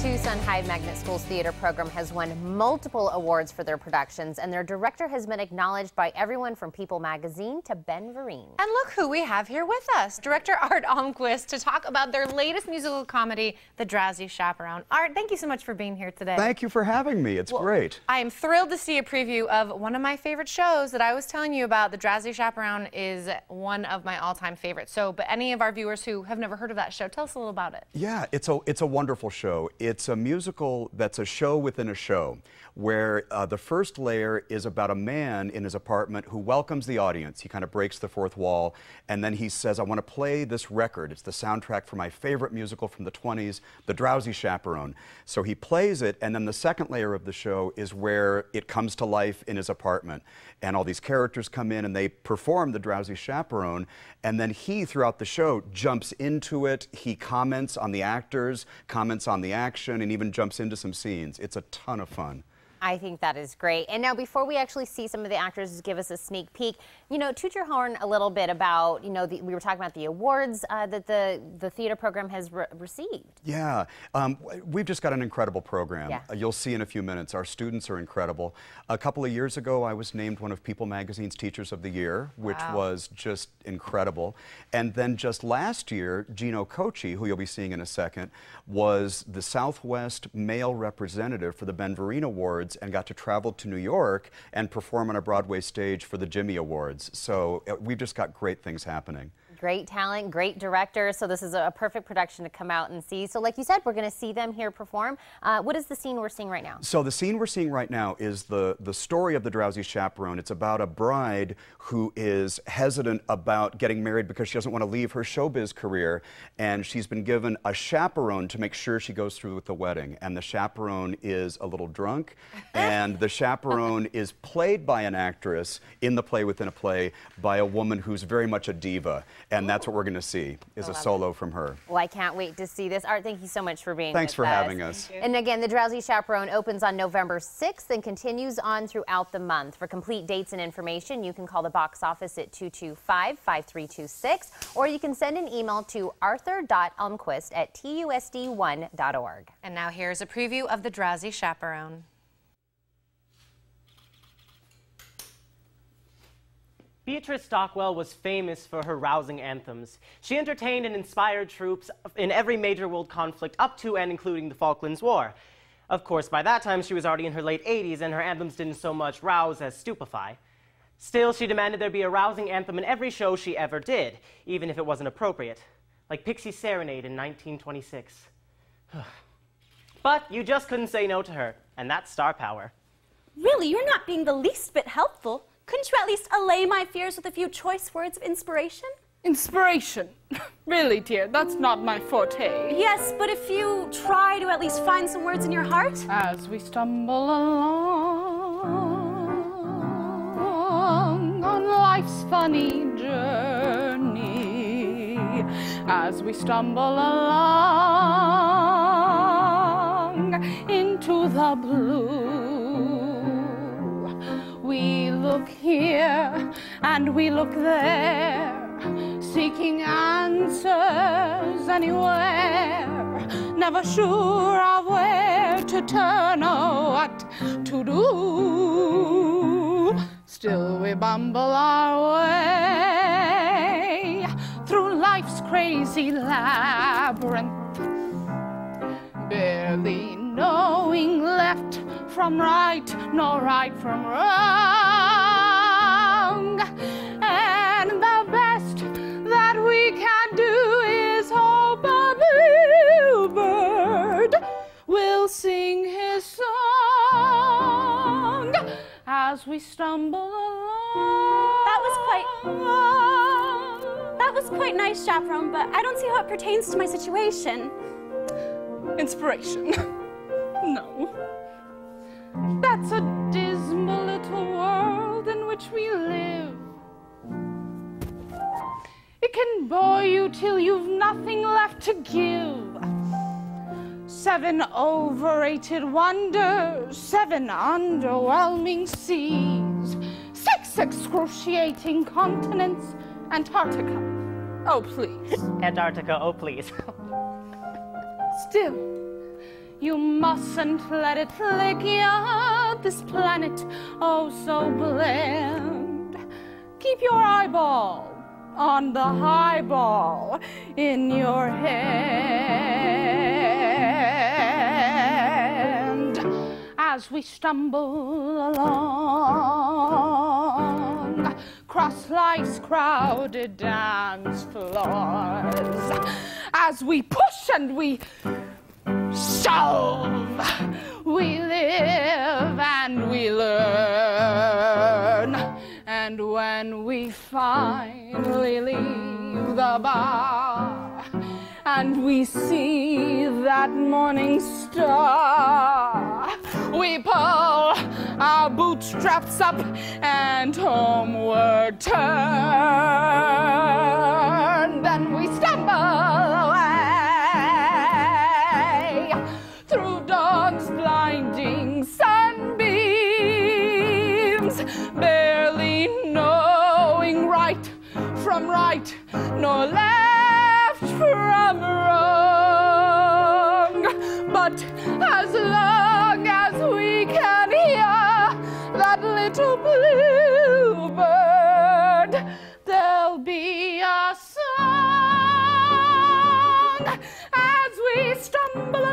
Tucson High Magnet School's theater program has won multiple awards for their productions, and their director has been acknowledged by everyone from People magazine to Ben Vereen. And look who we have here with us, director Art Almquist, to talk about their latest musical comedy, The Drowsy Chaperone. Art, thank you so much for being here today. Thank you for having me. It's great. I am thrilled to see a preview of one of my favorite shows that I was telling you about. The Drowsy Chaperone is one of my all-time favorites. So, but any of our viewers who have never heard of that show, tell us a little about it. Yeah, it's a wonderful show. It's a musical that's a show within a show, where the first layer is about a man in his apartment who welcomes the audience. He kind of breaks the fourth wall, and then he says, I want to play this record. It's the soundtrack for my favorite musical from the 20s, The Drowsy Chaperone. So he plays it, and then the second layer of the show is where it comes to life in his apartment. And all these characters come in and they perform The Drowsy Chaperone, and then he, throughout the show, jumps into it. He comments on the actors, comments on the action, and even jumps into some scenes. It's a ton of fun. I think that is great. And now, before we actually see some of the actors give us a sneak peek, you know, toot your horn a little bit about, you know, we were talking about the awards that the theater program has received. Yeah, we've just got an incredible program. Yeah. You'll see in a few minutes. Our students are incredible. A couple of years ago, I was named one of People magazine's Teachers of the Year, which was just incredible. And then just last year, Gino Cochi, who you'll be seeing in a second, was the Southwest male representative for the Ben Vereen Awards, and got to travel to New York and perform on a Broadway stage for the Jimmy Awards. So we've just got great things happening. Great talent, great director, so this is a perfect production to come out and see. So like you said, we're going to see them here perform. What is the scene we're seeing right now? So the scene we're seeing right now is the story of The Drowsy Chaperone. It's about a bride who is hesitant about getting married because she doesn't want to leave her showbiz career, and she's been given a chaperone to make sure she goes through with the wedding. And the chaperone is a little drunk, and the chaperone is played by an actress in the play within a play by a woman who's very much a diva. And that's what we're going to see, is a solo from her. Well, I can't wait to see this. Art, thank you so much for being with us. Thanks for having us. And again, The Drowsy Chaperone opens on November 6th and continues on throughout the month. For complete dates and information, you can call the box office at 225-5326, or you can send an email to arthur.almquist@tusd1.org. And now here's a preview of The Drowsy Chaperone. Beatrice Stockwell was famous for her rousing anthems. She entertained and inspired troops in every major world conflict up to and including the Falklands War. Of course, by that time, she was already in her late 80s, and her anthems didn't so much rouse as stupefy. Still, she demanded there be a rousing anthem in every show she ever did, even if it wasn't appropriate, like Pixie's Serenade in 1926. But you just couldn't say no to her, and that's star power. Really, you're not being the least bit helpful. Couldn't you at least allay my fears with a few choice words of inspiration? Inspiration? Really, dear, that's not my forte. Yes, but if you try to at least find some words in your heart. As we stumble along on life's funny journey, as we stumble along into the blue, we look here and we look there, seeking answers anywhere, never sure of where to turn or what to do. Still we bumble our way through life's crazy labyrinth, barely knowing left from right, nor right from wrong. And the best that we can do is hope a bluebird will sing his song as we stumble along. That was quite nice, Chaperone, but I don't see how it pertains to my situation. Inspiration? No. That's a dismal little world in which we live. It can bore you till you've nothing left to give. 7 overrated wonders, 7 underwhelming seas, 6 excruciating continents, Antarctica. Oh, please. Antarctica, oh please. Still, You mustn't let it flick you, this planet, oh so bland. Keep your eyeball on the highball in your hand. As we stumble along, cross life's crowded dance floors, as we push and we shove, we live and we learn. And when we finally leave the bar and we see that morning star, we pull our bootstraps up and homeward turn. Then we stumble away through dawn's blinding sunbeams, barely knowing right from right, nor left from wrong. But as long as we can hear that little bluebird, there'll be a song as we stumble